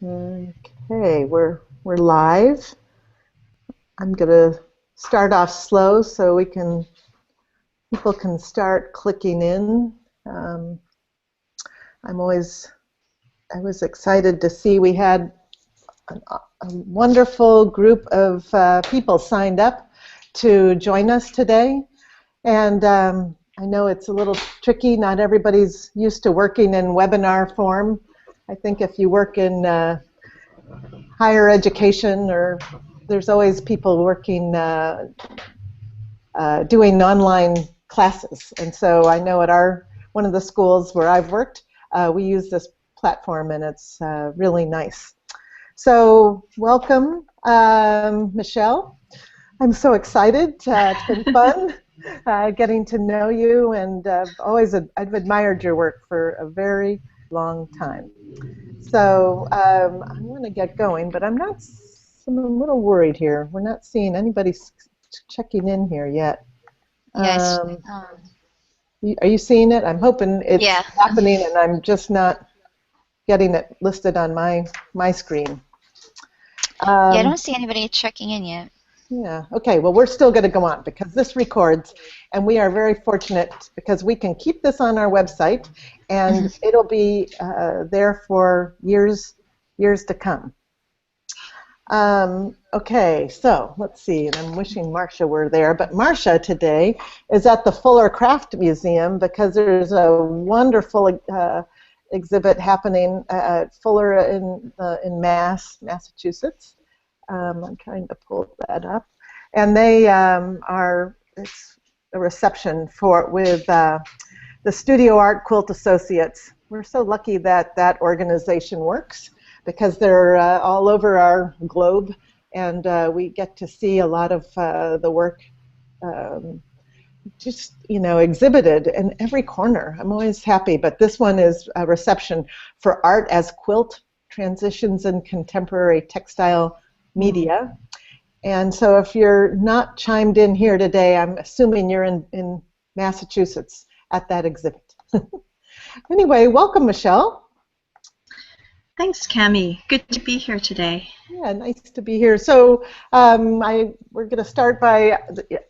Okay, we're live. I'm gonna start off slow so people can start clicking in. Um, I was excited to see we had a wonderful group of people signed up to join us today, and I know it's a little tricky. Not everybody's used to working in webinar form. I think if you work in higher education, or there's always people working doing online classes, and so I know at one of the schools where I've worked, we use this platform, and it's really nice. So welcome, Michelle. I'm so excited. It's been fun getting to know you, and I've admired your work for a very long time. So I'm going to get going, but I'm a little worried here. We're not seeing anybody checking in here yet. Yes. Are you seeing it? I'm hoping it's Yeah. happening, and I'm just not getting it listed on my screen. Yeah, I don't see anybody checking in yet. Yeah, okay, well, we're still going to go on because this records, and we are very fortunate because we can keep this on our website, and it'll be there for years to come. Okay, so let's see, and I'm wishing Marcia were there, but Marcia today is at the Fuller Craft Museum because there's a wonderful exhibit happening at Fuller in Massachusetts. I'm trying to pull that up, and they it's a reception with the Studio Art Quilt Associates. We're so lucky that organization works because they're all over our globe, and we get to see a lot of the work just exhibited in every corner. I'm always happy, but this one is a reception for art as quilt transitions in contemporary textile media. And so if you're not chimed in here today, I'm assuming you're in Massachusetts at that exhibit. Anyway, welcome, Michelle. Thanks, Cami. Good to be here today. Yeah, nice to be here. So we're going to start by,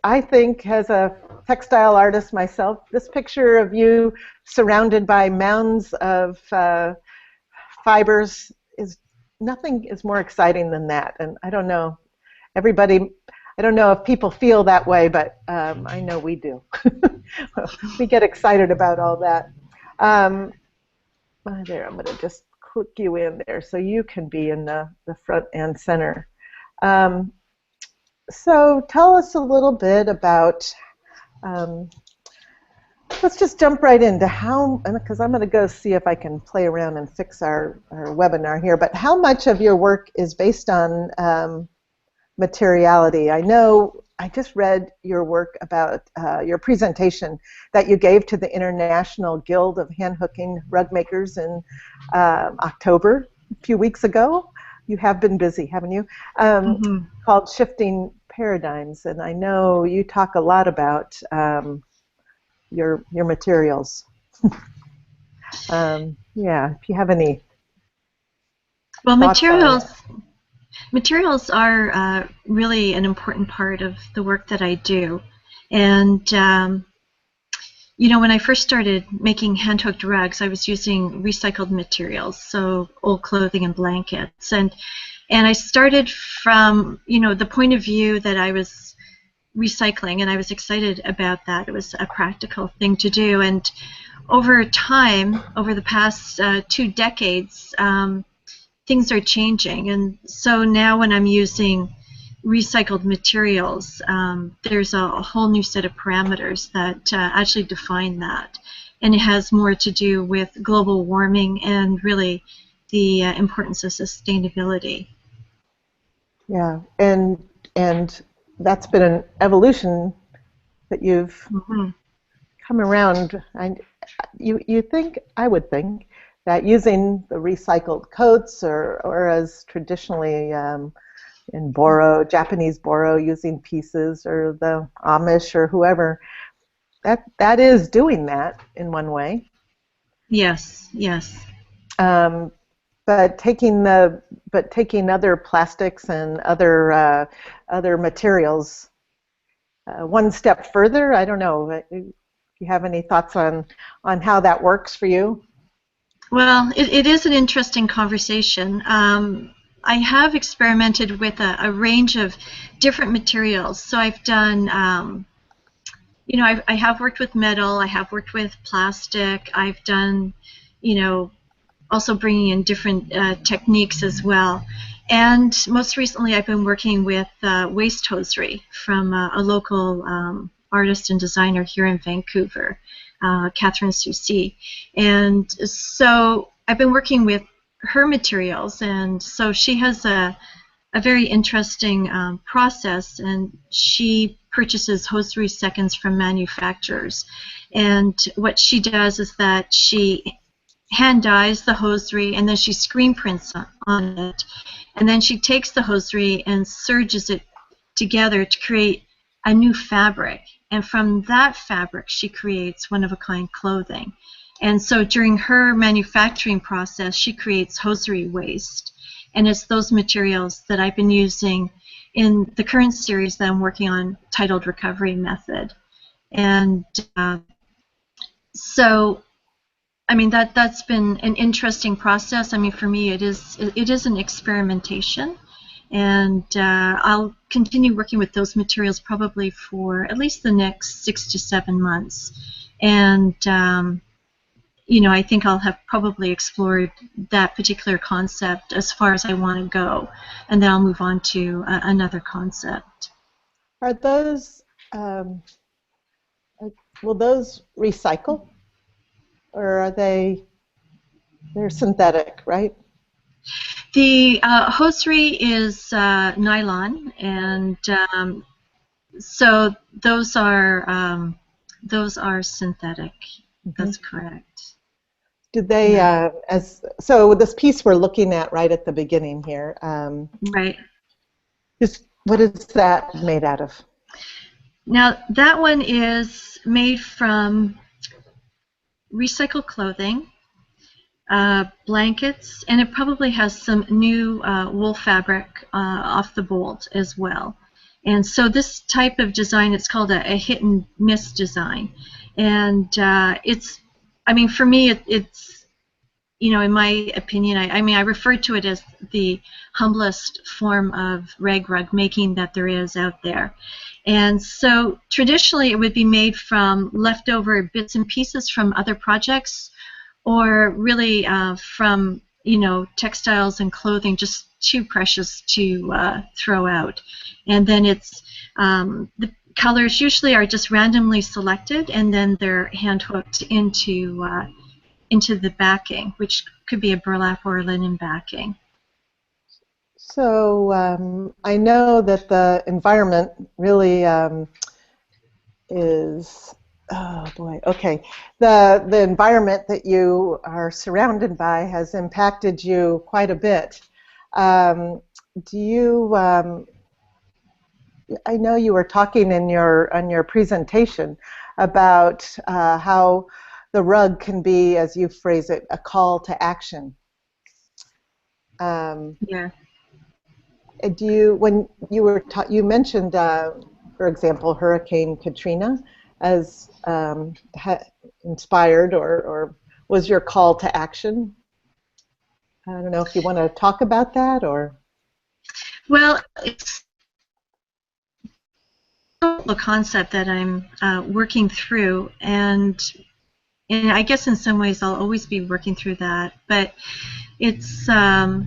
I think, as a textile artist myself, this picture of you surrounded by mounds of fibers nothing is more exciting than that. And I don't know, I don't know if people feel that way, but I know we do. We get excited about all that. There, I'm going to just click you in there so you can be in the front and center. So tell us a little bit about, let's just jump right into because I'm going to go see if I can play around and fix our webinar here, but how much of your work is based on materiality? I know I just read your work about your presentation that you gave to the International Guild of Hand Hooking Rug Makers in October, a few weeks ago. You have been busy, haven't you? Called Shifting Paradigms, and I know you talk a lot about your materials. Yeah, if you have any. Well, materials are really an important part of the work that I do, and when I first started making hand-hooked rugs, I was using recycled materials, so old clothing and blankets, and I started from the point of view that I was recycling, and I was excited about that. It was a practical thing to do, and over time, over the past 2 decades, things are changing, and so now when I'm using recycled materials, there's a whole new set of parameters that actually define that, and it has more to do with global warming and really the importance of sustainability. Yeah, and that's been an evolution that you've come around. I would think that using the recycled coats or as traditionally in Japanese boro, using pieces, or the Amish or whoever, that is doing that in one way. Yes, yes. taking other plastics and other materials one step further. I don't know. Do you have any thoughts on how that works for you? Well, it is an interesting conversation. I have experimented with a range of different materials. So I've done, I have worked with metal, I have worked with plastic, I've done, also bringing in different techniques as well. And most recently I've been working with waste hosiery from a local artist and designer here in Vancouver, Catherine Soucy. And so I've been working with her materials, and so she has a very interesting process, and she purchases hosiery seconds from manufacturers. And what she does is that she hand dyes the hosiery, and then she screen prints on it, and then she takes the hosiery and serges it together to create a new fabric, and from that fabric she creates one-of-a-kind clothing. And so during her manufacturing process she creates hosiery waste, and it's those materials that I've been using in the current series that I'm working on, titled Recovery Method. And so I mean, that's been an interesting process. I mean, for me, it is an experimentation, and I'll continue working with those materials probably for at least the next 6 to 7 months. And I think I'll have probably explored that particular concept as far as I want to go, and then I'll move on to another concept. Are those will those recycle? Or are they're synthetic, right? The hosiery is nylon, and so those are synthetic. Mm-hmm. That's correct. Do they so this piece we're looking at right at the beginning here? Right. What is that made out of? Now that one is made from recycled clothing, blankets, and it probably has some new wool fabric off the bolt as well. And so this type of design, it's called a hit and miss design. And I mean, for me, it's, in my opinion, I refer to it as the humblest form of rag rug making that there is out there. And so traditionally it would be made from leftover bits and pieces from other projects, or really from textiles and clothing just too precious to throw out. And then it's the colors usually are just randomly selected, and then they're hand hooked into the backing, which could be a burlap or a linen backing. So I know that the environment really is, oh boy, okay. The environment that you are surrounded by has impacted you quite a bit. Do you, I know you were talking on your presentation about how the rug can be, as you phrase it, a call to action. Yeah. Do you, when you were you mentioned, for example, Hurricane Katrina as inspired or was your call to action? I don't know if you want to talk about that, or. Well, it's a concept that I'm working through, and I guess in some ways I'll always be working through that, but it's the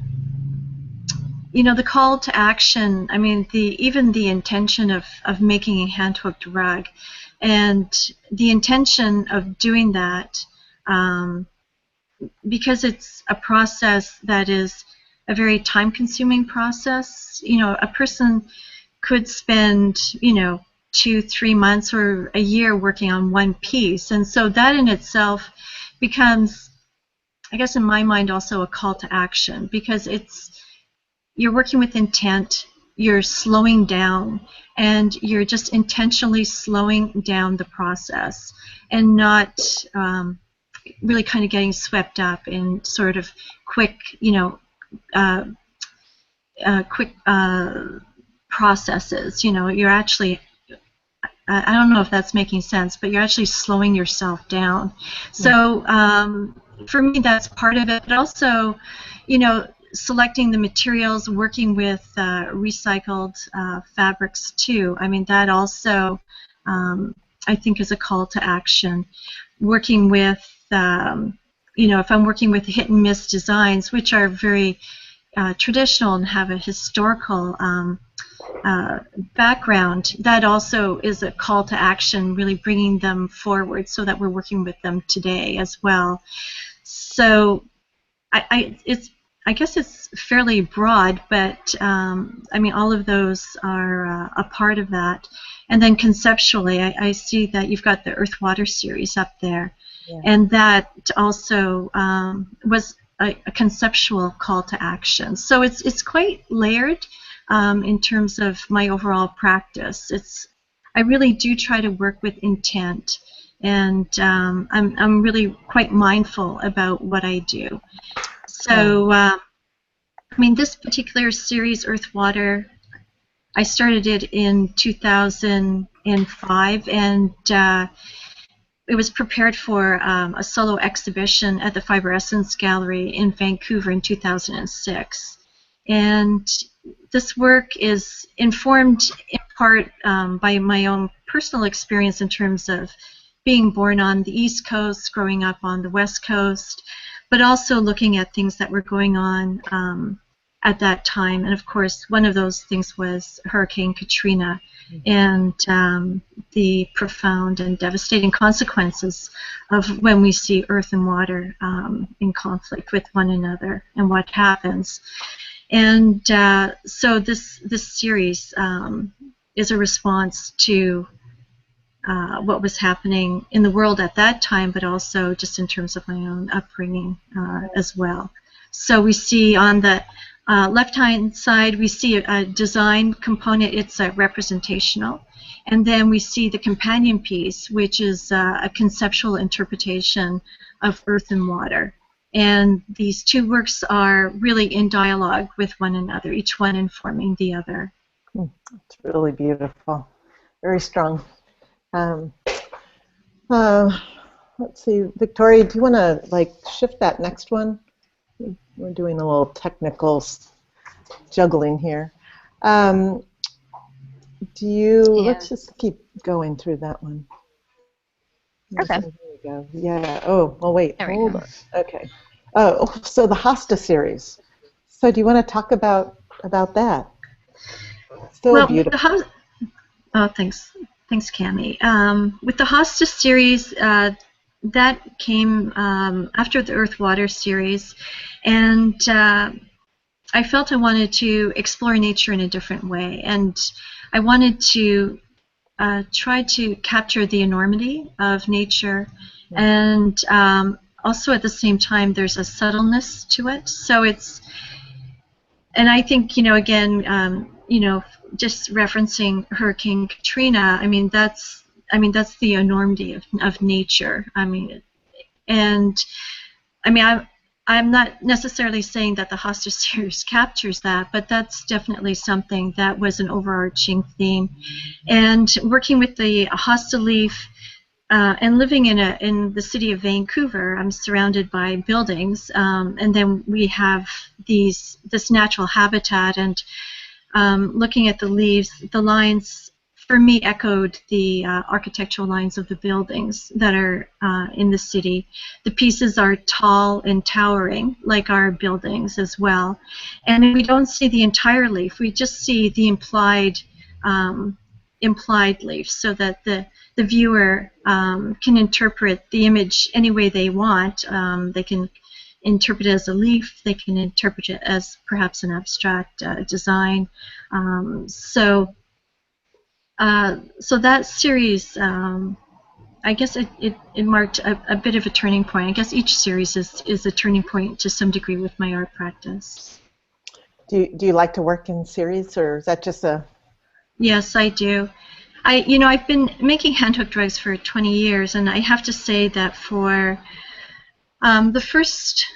call to action. I mean, even the intention of making a hand-hooked rug, and the intention of doing that, because it's a process that is a very time-consuming process. A person could spend 2-3 months or a year working on one piece, and so that in itself becomes, I guess in my mind, also a call to action, because you're working with intent, you're slowing down, and you're just intentionally slowing down the process and not really kind of getting swept up in sort of quick, you know, quick processes. You know, you're actually, I don't know if that's making sense, but you're actually slowing yourself down. So for me, that's part of it. But also, you know, selecting the materials, working with recycled fabrics too. I mean, that also, I think, is a call to action. Working with, you know, if I'm working with hit and miss designs, which are very traditional and have a historical background, that also is a call to action, really bringing them forward so that we're working with them today as well. So I guess it's fairly broad, but I mean, all of those are a part of that. And then conceptually, I see that you've got the Earth Water series up there, and that also was a conceptual call to action. So it's quite layered in terms of my overall practice. I really do try to work with intent, and I'm really quite mindful about what I do. So, I mean, this particular series, Earth Water, I started it in 2005, and it was prepared for a solo exhibition at the Fiber Essence Gallery in Vancouver in 2006. And this work is informed in part by my own personal experience in terms of being born on the East Coast, growing up on the West Coast, but also looking at things that were going on at that time. And of course, one of those things was Hurricane Katrina and the profound and devastating consequences of when we see earth and water in conflict with one another and what happens. And so this series is a response to what was happening in the world at that time, but also just in terms of my own upbringing as well. So we see on the left-hand side, we see a design component. It's representational. And then we see the companion piece, which is a conceptual interpretation of earth and water. And these two works are really in dialogue with one another, each one informing the other. It's really beautiful. Very strong. Let's see, Victoria, do you want to shift that next one? We're doing a little technical juggling here. Let's just keep going through that one. Okay. There we go. Yeah. Oh, well, wait. Hold on. Okay. Oh, so the Hosta series. So do you want to talk about that? So beautiful. Thanks. Thanks, Cami. With the Hosta series, that came after the Earth Water series, and I felt I wanted to explore nature in a different way, and I wanted to try to capture the enormity of nature, and also at the same time there's a subtleness to it. So and I think, again, just referencing Hurricane Katrina, that's the enormity of nature. I'm not necessarily saying that the Hosta series captures that, but that's definitely something that was an overarching theme. And working with the Hosta leaf and living in the city of Vancouver, I'm surrounded by buildings, and then we have this natural habitat, and looking at the leaves, the lines for me echoed the architectural lines of the buildings that are in the city. The pieces are tall and towering, like our buildings as well. And we don't see the entire leaf. We just see the implied leaf, so that the viewer can interpret the image any way they want. They can interpret it as a leaf. They can interpret it as perhaps an abstract design. So that series, I guess it marked a bit of a turning point. I guess each series is a turning point to some degree with my art practice. Do you like to work in series, or is that just a... Yes, I do. I've been making hand-hooked rugs for 20 years, and I have to say that for The first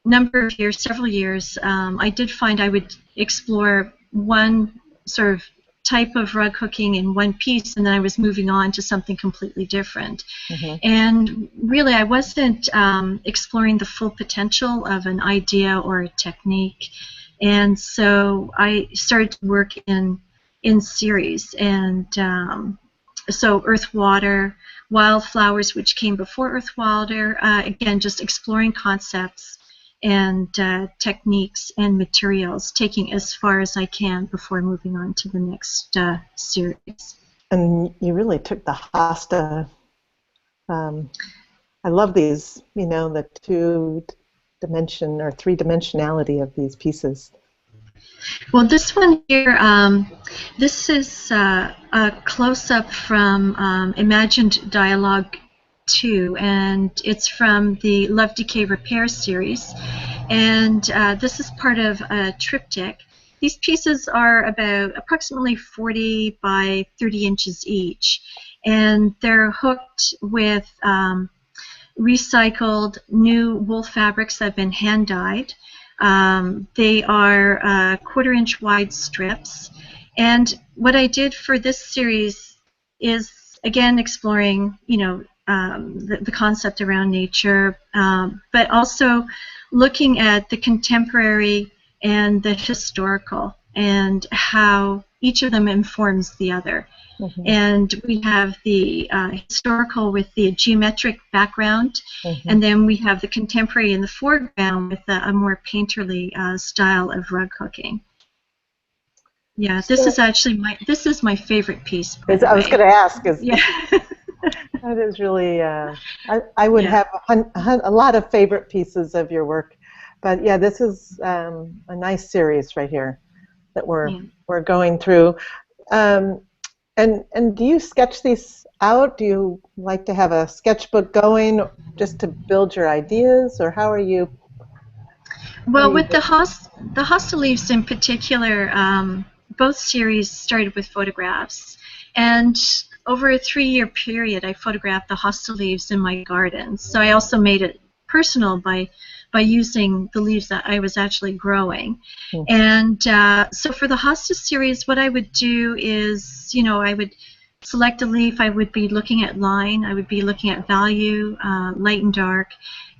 number of years, several years, I did find I would explore one sort of type of rug hooking in one piece, and then I was moving on to something completely different. And really, I wasn't exploring the full potential of an idea or a technique. And so I started to work in series, and so earth, water, wildflowers, which came before earth, water, again, just exploring concepts and techniques and materials, taking as far as I can before moving on to the next series. And you really took the Hosta. I love these, you know, the two-dimension or three-dimensionality of these pieces. Well, this one here, this is a close-up from Imagined Dialogue 2, and it's from the Love, Decay, Repair series. And this is part of a triptych. These pieces are about approximately 40 by 30 inches each, and they're hooked with recycled new wool fabrics that have been hand-dyed. They are quarter-inch wide strips, and what I did for this series is again exploring, you know, the concept around nature, but also looking at the contemporary and the historical and how each of them informs the other. And we have the historical with the geometric background, and then we have the contemporary in the foreground with a more painterly style of rug hooking. Yeah, this is actually my favorite piece. I was going to ask. Yeah. That is really. I would have a lot of favorite pieces of your work, but yeah, this is a nice series right here that we're going through. And do you sketch these out? Do you like to have a sketchbook going just to build your ideas, or how are you? Well, with the Hosta leaves in particular, both series started with photographs, and over a 3-year period, I photographed the Hosta leaves in my garden. So I also made it personal by using the leaves that I was actually growing. And so for the Hosta series, what I would do is, you know, I would select a leaf, I would be looking at line, I would be looking at value, light and dark,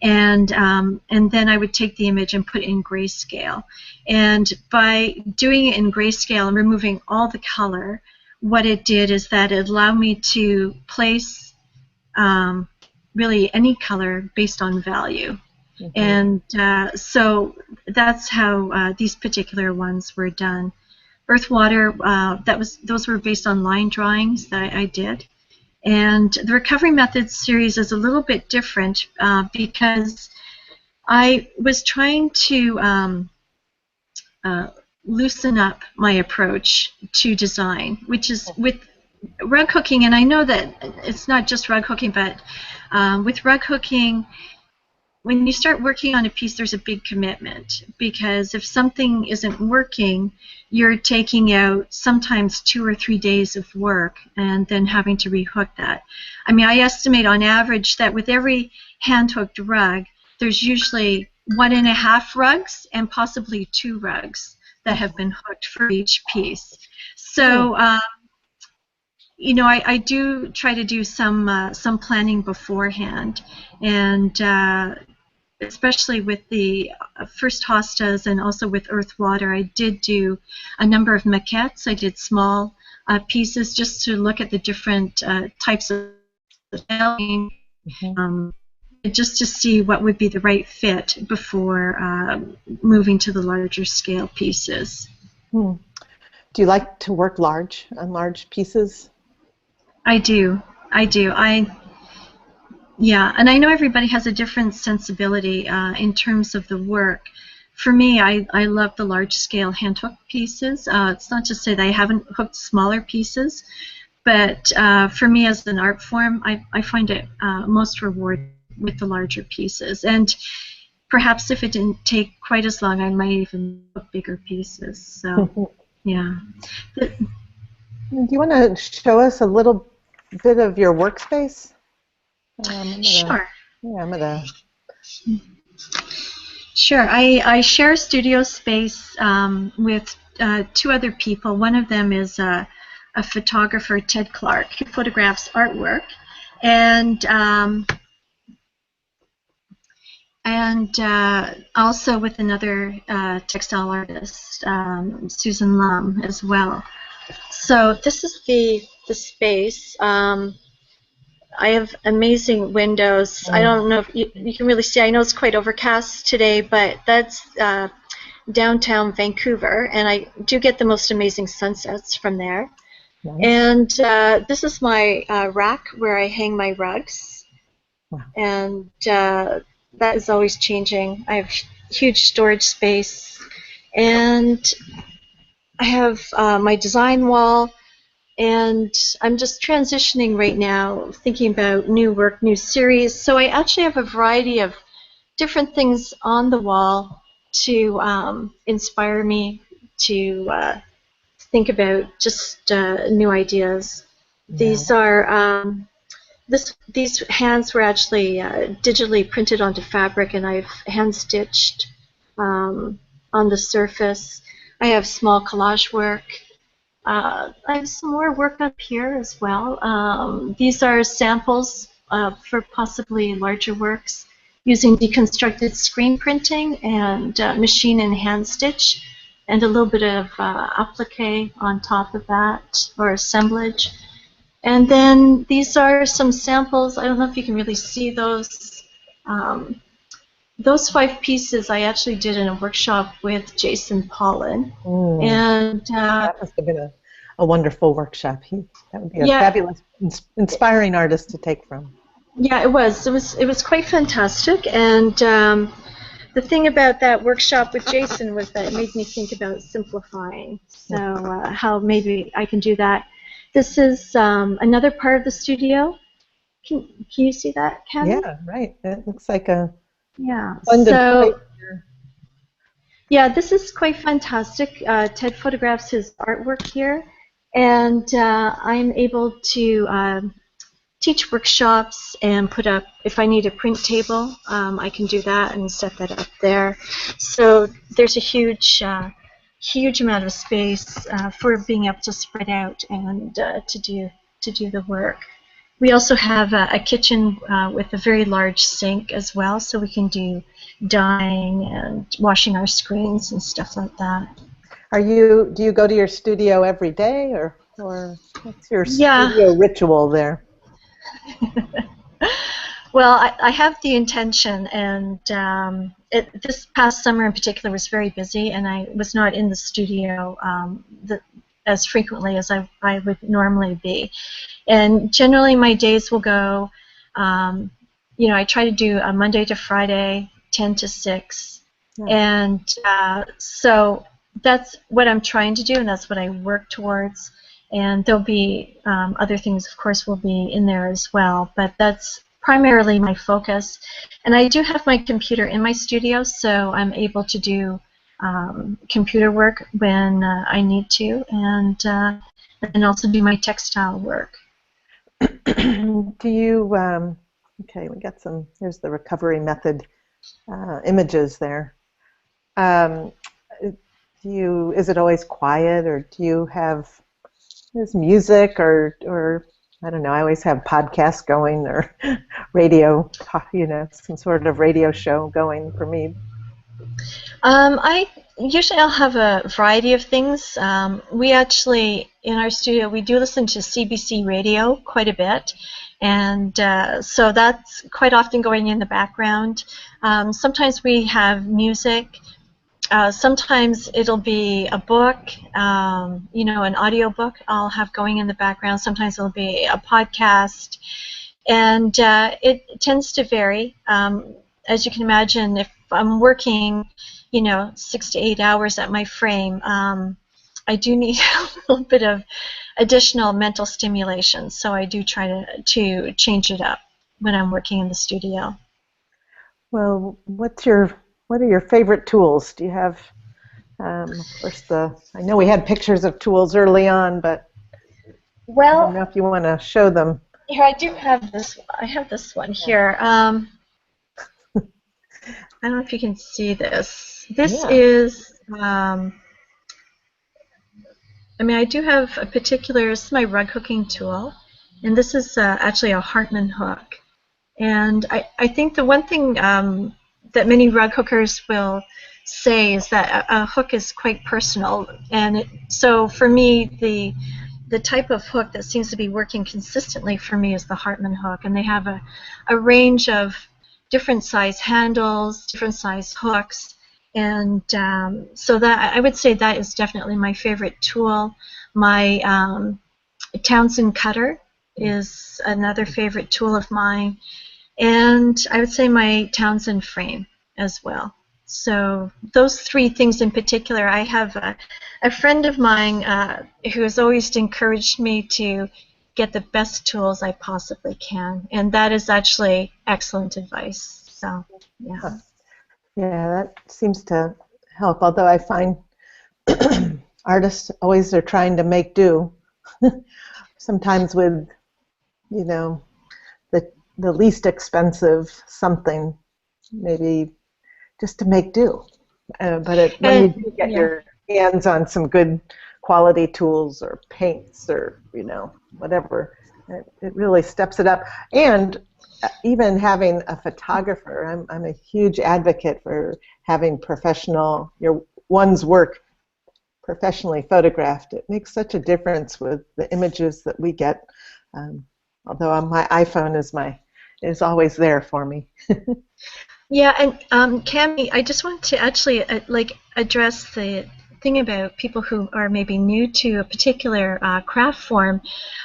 and then I would take the image and put it in grayscale. And by doing it in grayscale and removing all the color, what it did is that it allowed me to place really any color based on value. And so that's how these particular ones were done. Earth, water, those were based on line drawings that I did. And the Recovery Methods series is a little bit different because I was trying to loosen up my approach to design, which is with rug hooking. And I know that it's not just rug hooking, but with rug hooking, when you start working on a piece, there's a big commitment, because if something isn't working, you're taking out sometimes 2 or 3 days of work and then having to rehook that. I mean, I estimate on average that with every hand-hooked rug, there's usually 1.5 rugs and possibly 2 rugs that have been hooked for each piece. So, you know, I do try to do some planning beforehand, and especially with the first Hostas and also with Earth, Water, I did do a number of maquettes. I did small pieces just to look at the different types of styling, just to see what would be the right fit before moving to the larger scale pieces. Do you like to work on large pieces? I do. Yeah, and I know everybody has a different sensibility in terms of the work. For me, I love the large-scale hand-hooked pieces. It's not to say that I haven't hooked smaller pieces, but for me as an art form, I find it most rewarding with the larger pieces. And perhaps if it didn't take quite as long, I might even hook bigger pieces. So, yeah. Do you want to show us a little bit of your workspace? Sure. Yeah, I'm gonna Sure. I share studio space with two other people. One of them is a photographer, Ted Clark, who photographs artwork, and also with another textile artist, Susan Lum, as well. So this is the space. I have amazing windows. I don't know if you can really see. I know it's quite overcast today, but that's downtown Vancouver, and I do get the most amazing sunsets from there. Nice. And this is my rack where I hang my rugs. Wow. And that is always changing. I have huge storage space, and I have my design wall, and I'm just transitioning right now, thinking about new work, new series. So I actually have a variety of different things on the wall to inspire me to think about just new ideas. Yeah. These are these hands were actually digitally printed onto fabric, and I've hand stitched on the surface. I have small collage work. I have some more work up here as well. These are samples for possibly larger works using deconstructed screen printing and machine and hand stitch, and a little bit of applique on top of that, or assemblage. And then these are some samples. I don't know if you can really see those. Those 5 pieces I actually did in a workshop with Jason Pollan. And that must have been a wonderful workshop. That would be a fabulous, inspiring artist to take from. Yeah, it was. It was quite fantastic. And the thing about that workshop with Jason was that it made me think about simplifying. So how maybe I can do that. This is another part of the studio. Can you see that, Ken? Yeah, right. It looks like a so yeah, this is quite fantastic. Ted photographs his artwork here, and I'm able to teach workshops and put up, if I need a print table, I can do that and set that up there. So there's a huge amount of space for being able to spread out and to do the work. We also have a kitchen with a very large sink as well, so we can do dyeing and washing our screens and stuff like that. Do you go to your studio every day, or what's your studio ritual there? Well, I have the intention, and this past summer in particular was very busy, and I was not in the studio as frequently as I would normally be. And generally my days will go, I try to do a Monday to Friday, 10 to 6. Yeah. And so that's what I'm trying to do, and that's what I work towards. And there'll be other things, of course, will be in there as well, but that's primarily my focus. And I do have my computer in my studio, so I'm able to do computer work when I need to, and also do my textile work. Do you, okay, we got here's the recovery method images there. Is it always quiet, or do you have, there's music, or I don't know, I always have podcasts going, or radio, some sort of radio show going for me. I'll have a variety of things. We actually, in our studio, we do listen to CBC radio quite a bit, and so that's quite often going in the background. Sometimes we have music. Sometimes it'll be a book, an audio book I'll have going in the background. Sometimes it'll be a podcast, and it tends to vary. As you can imagine, if I'm working 6 to 8 hours at my frame, I do need a little bit of additional mental stimulation, so I do try to change it up when I'm working in the studio. Well, what are your favorite tools? Do you have, of course, I know we had pictures of tools early on, but I don't know if you want to show them. Here, I do have this. I have this one here. I don't know if you can see this. This Yeah. is, I mean, I do have a particular, this is my rug hooking tool, and this is actually a Hartman hook. And I think the one thing that many rug hookers will say is that a hook is quite personal. And so for me, the type of hook that seems to be working consistently for me is the Hartman hook. And they have a range of different size handles, different size hooks. And so that I would say that is definitely my favorite tool. My Townsend cutter is another favorite tool of mine. And I would say my Townsend frame as well. So those three things in particular. I have a friend of mine who has always encouraged me to get the best tools I possibly can, and that is actually excellent advice. So, yeah. Yeah, that seems to help, although I find artists always are trying to make do, sometimes with, you know, the least expensive something, maybe just to make do. But when you do get your hands on some good quality tools or paints or, whatever, it really steps it up. And even having a photographer, I'm a huge advocate for having one's work professionally photographed. It makes such a difference with the images that we get. Although my iPhone is always there for me. Yeah, and Cami, I just want to actually address the thing about people who are maybe new to a particular craft form.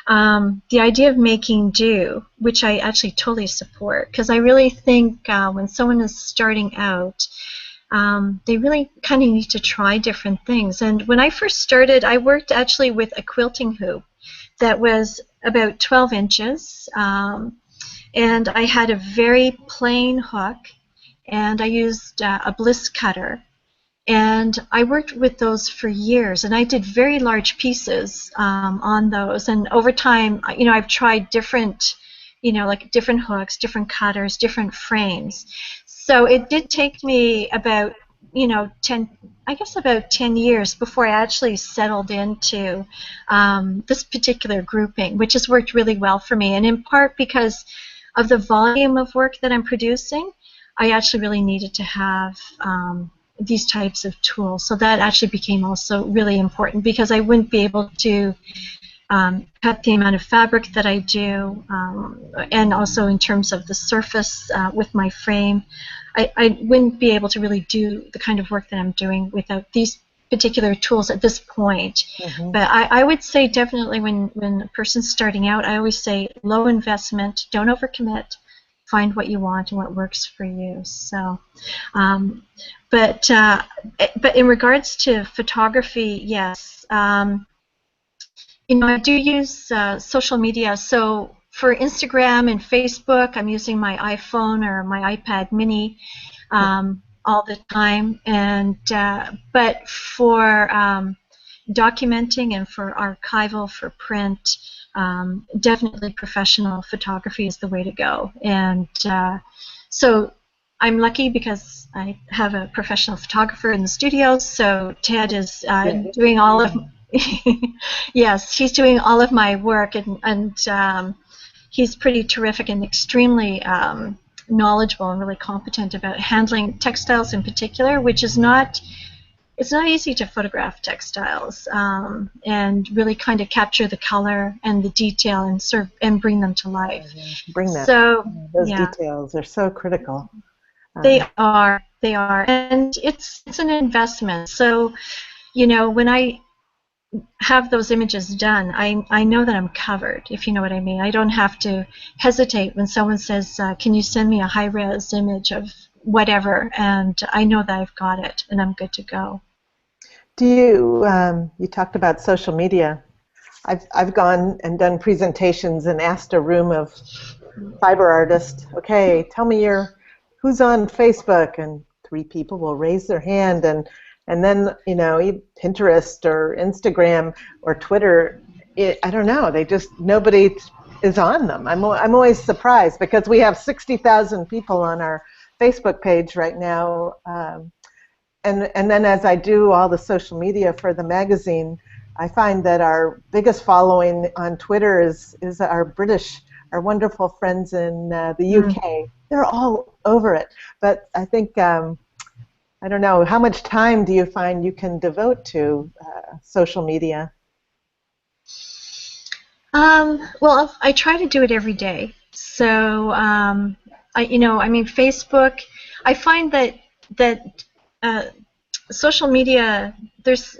The idea of making do, which I actually totally support, because I really think when someone is starting out, they really kind of need to try different things. And when I first started, I worked actually with a quilting hoop that was about 12 inches, and I had a very plain hook, and I used a bliss cutter, and I worked with those for years, and I did very large pieces on those. And over time, I've tried different, like different hooks, different cutters, different frames. So it did take me about, 10 years before I actually settled into this particular grouping, which has worked really well for me. And in part because of the volume of work that I'm producing, I actually really needed to have these types of tools. So that actually became also really important, because I wouldn't be able to cut the amount of fabric that I do, and also in terms of the surface with my frame. I wouldn't be able to really do the kind of work that I'm doing without these particular tools at this point. Mm-hmm. But I would say definitely when a person's starting out, I always say low investment, don't overcommit, find what you want and what works for you. So, but in regards to photography, yes, I do use social media. So for Instagram and Facebook, I'm using my iPhone or my iPad mini all the time. And but for documenting and for archival, for print, definitely professional photography is the way to go. And so I'm lucky because I have a professional photographer in the studio. So Ted is doing all of yes, he's doing all of my work, and he's pretty terrific and extremely knowledgeable and really competent about handling textiles in particular, which is not. It's not easy to photograph textiles and really kind of capture the color and the detail and bring them to life. Those details are so critical. They are, and it's an investment. So, when I have those images done, I know that I'm covered, if you know what I mean. I don't have to hesitate when someone says, can you send me a high-res image of whatever, and I know that I've got it and I'm good to go. Do you talked about social media. I've gone and done presentations and asked a room of fiber artists, okay, tell me who's on Facebook, and 3 people will raise their hand, and then Pinterest or Instagram or Twitter, I don't know, nobody is on them. I'm always surprised because we have 60,000 people on our Facebook page right now. And then as I do all the social media for the magazine, I find that our biggest following on Twitter is our wonderful friends in the UK. They're all over it. But I think, I don't know, how much time do you find you can devote to social media? Well, I try to do it every day. So, Facebook, I find that social media, there's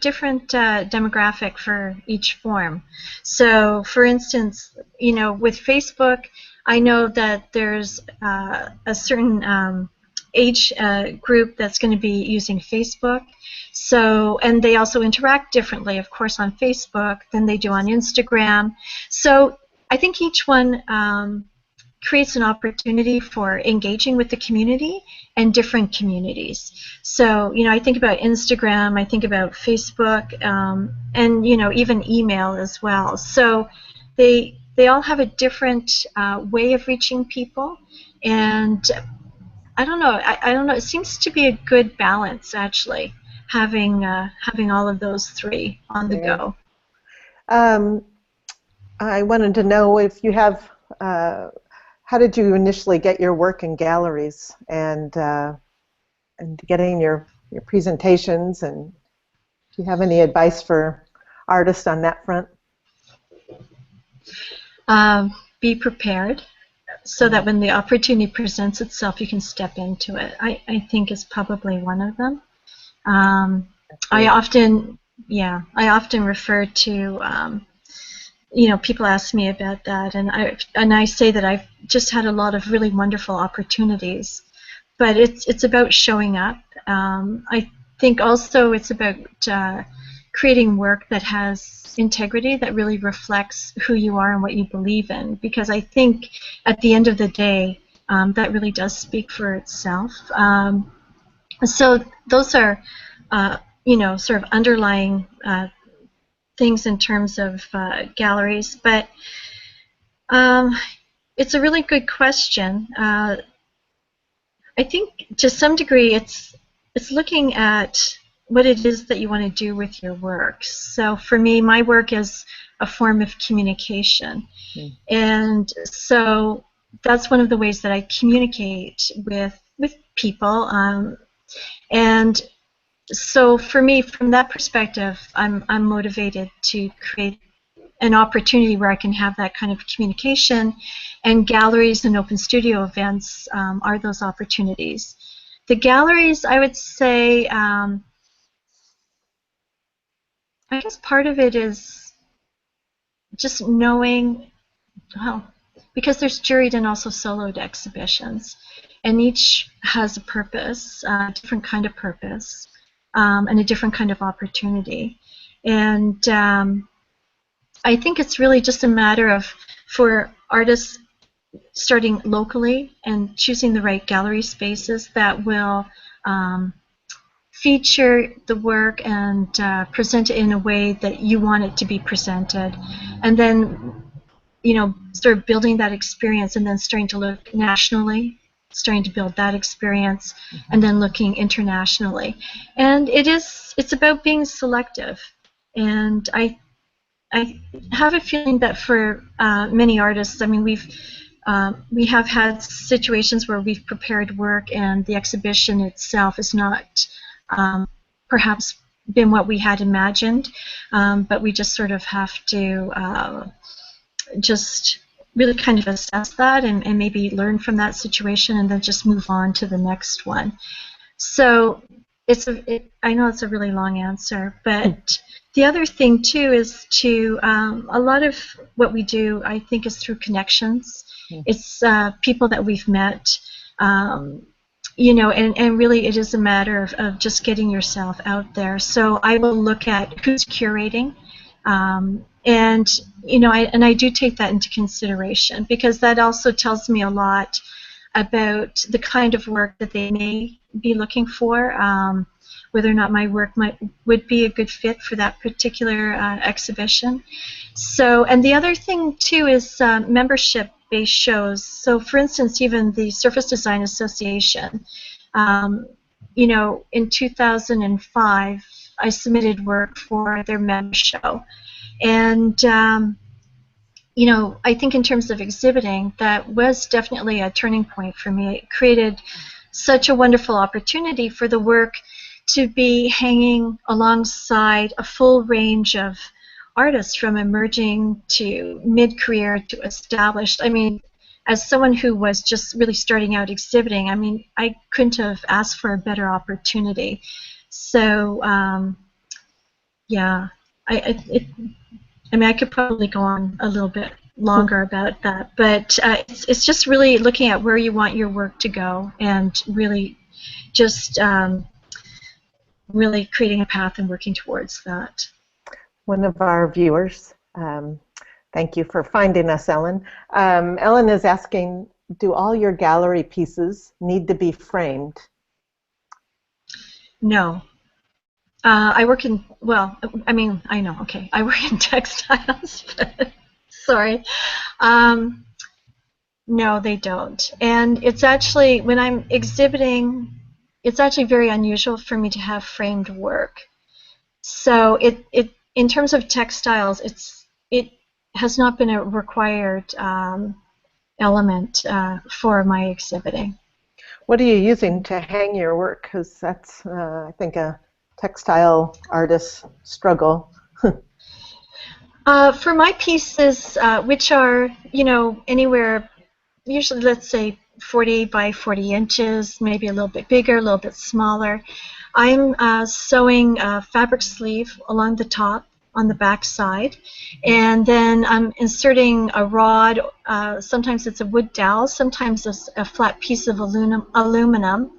different demographic for each form. So, for instance, with Facebook, I know that there's a certain age group that's going to be using Facebook. So, and they also interact differently, of course, on Facebook than they do on Instagram. So, I think each one creates an opportunity for engaging with the community and different communities. So, I think about Instagram, I think about Facebook, and, even email as well. So they all have a different way of reaching people, and I don't know, I don't know, it seems to be a good balance, actually, having all of those three on the go. I wanted to know if you have, how did you initially get your work in galleries and getting your presentations, and do you have any advice for artists on that front? Be prepared so that when the opportunity presents itself, you can step into it. I think is probably one of them. I often refer to people ask me about that, and I say that I've just had a lot of really wonderful opportunities, but it's about showing up. I think also it's about creating work that has integrity, that really reflects who you are and what you believe in, because I think at the end of the day, that really does speak for itself. So those are sort of underlying things in terms of galleries, but it's a really good question. I think to some degree it's looking at what it is that you want to do with your work. So for me, my work is a form of communication, and so that's one of the ways that I communicate with people, and so for me, from that perspective, I'm motivated to create an opportunity where I can have that kind of communication, and galleries and open studio events are those opportunities. The galleries, I would say, I guess part of it is just knowing, well, because there's juried and also soloed exhibitions, and each has a purpose, a different kind of purpose, and a different kind of opportunity. And I think it's really just a matter of, for artists starting locally and choosing the right gallery spaces that will feature the work and present it in a way that you want it to be presented, and then sort of building that experience, and then starting to look nationally, starting to build that experience, and then looking internationally. And it's about being selective, and I have a feeling that for many artists, I mean, we have had situations where we've prepared work and the exhibition itself is not perhaps been what we had imagined, but we just sort of have to just really kind of assess that and maybe learn from that situation, and then just move on to the next one. So I know it's a really long answer, but the other thing too is to a lot of what we do, I think, is through connections. It's people that we've met, and really it is a matter of just getting yourself out there. So I will look at who's curating, and I do take that into consideration, because that also tells me a lot about the kind of work that they may be looking for, whether or not my work would be a good fit for that particular exhibition. So, and the other thing too is membership based shows. So for instance, even the Surface Design Association, you know, in 2005, I submitted work for their member show. And, you know, I think in terms of exhibiting, that was definitely a turning point for me. It created such a wonderful opportunity for the work to be hanging alongside a full range of artists from emerging to mid-career to established. I mean, as someone who was just really starting out exhibiting, I mean, I couldn't have asked for a better opportunity. So, yeah, I mean, I could probably go on a little bit longer about that, but it's just really looking at where you want your work to go and really just really creating a path and working towards that. One of our viewers, thank you for finding us, Ellen. Ellen is asking, do all your gallery pieces need to be framed? No. I work in, well, I mean, I know, okay. I work in textiles, but sorry. No, they don't. And it's actually, when I'm exhibiting, it's actually very unusual for me to have framed work. So it in terms of textiles, it has not been a required element for my exhibiting. What are you using to hang your work? Because that's, I think, a textile artist's struggle. For my pieces, which are, you know, anywhere, usually let's say 40 by 40 inches, maybe a little bit bigger, a little bit smaller, I'm sewing a fabric sleeve along the top on the back side, and then I'm inserting a rod. Sometimes it's a wood dowel, sometimes it's a flat piece of aluminum.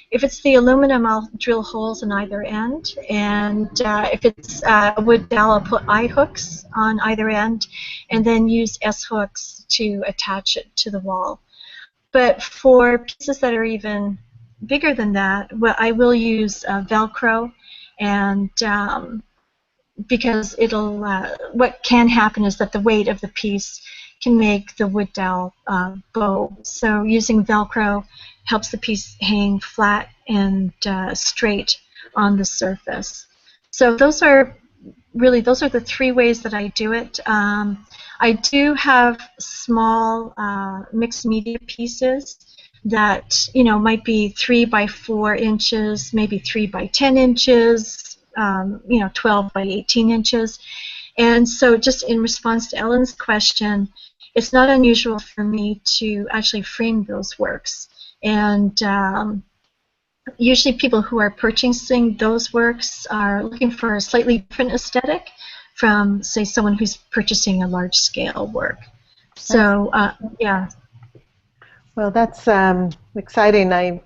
If it's the aluminum, I'll drill holes on either end, and if it's a wood dowel, I'll put eye hooks on either end, and then use S hooks to attach it to the wall. But for pieces that are even bigger than that, well, I will use Velcro, and because it'll, what can happen is that the weight of the piece can make the wood dowel bow. So using Velcro helps the piece hang flat and straight on the surface. So those are the three ways that I do it. I do have small mixed media pieces that, you know, might be 3 by 4 inches, maybe 3 by 10 inches, you know, 12 by 18 inches. And so just in response to Ellen's question, it's not unusual for me to actually frame those works. And usually people who are purchasing those works are looking for a slightly different aesthetic from, say, someone who's purchasing a large-scale work. So, yeah. Well, that's exciting. I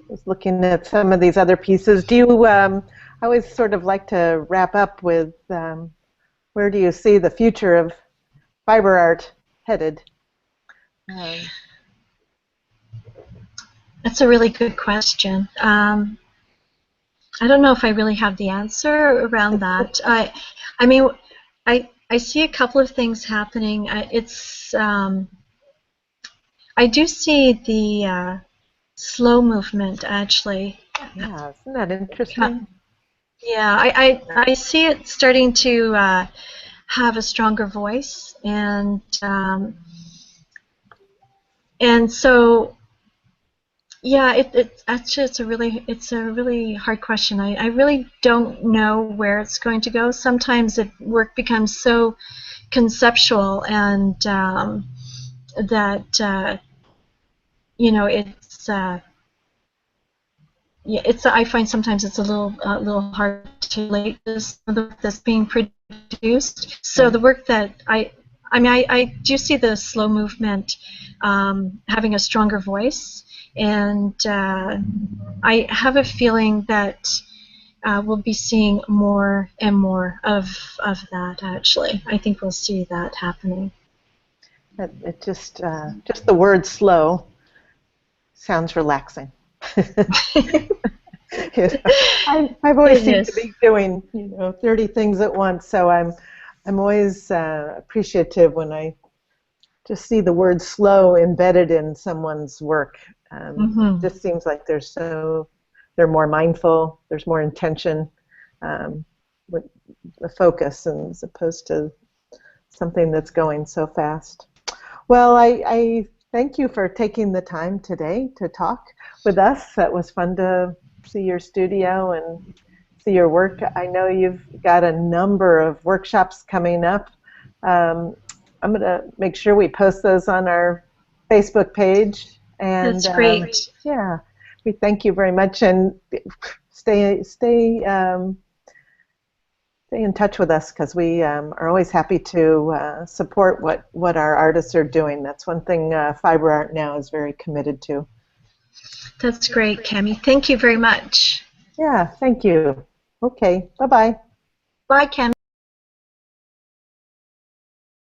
was looking at some of these other pieces. Do you, I always sort of like to wrap up with where do you see the future of fiber art headed? That's a really good question. I don't know if I really have the answer around that. I mean, I see a couple of things happening. I do see the slow movement, actually. Yeah, isn't that interesting? Yeah, I see it starting to have a stronger voice, and so yeah, it's a really hard question. I really don't know where it's going to go. Sometimes work becomes so conceptual, and that you know, I find sometimes it's a little hard to relate to some of the work that's being produced. So the work that I mean, I do see the slow movement having a stronger voice, and I have a feeling that we'll be seeing more and more of that. Actually, I think we'll see that happening. It just the word slow sounds relaxing. I've always seemed to be doing, you know, 30 things at once, so I'm always appreciative when I just see the word slow embedded in someone's work. It just seems like they're more mindful, there's more intention, with the focus, and as opposed to something that's going so fast. Well, I thank you for taking the time today to talk with us. That was fun to see your studio and see your work. I know you've got a number of workshops coming up. I'm going to make sure we post those on our Facebook page. And that's great. Yeah, we thank you very much, and stay in touch with us, because we are always happy to support what our artists are doing. That's one thing Fiber Art Now is very committed to. That's great, Cami. Thank you very much. Yeah, thank you. Okay, bye-bye. Bye, Cami.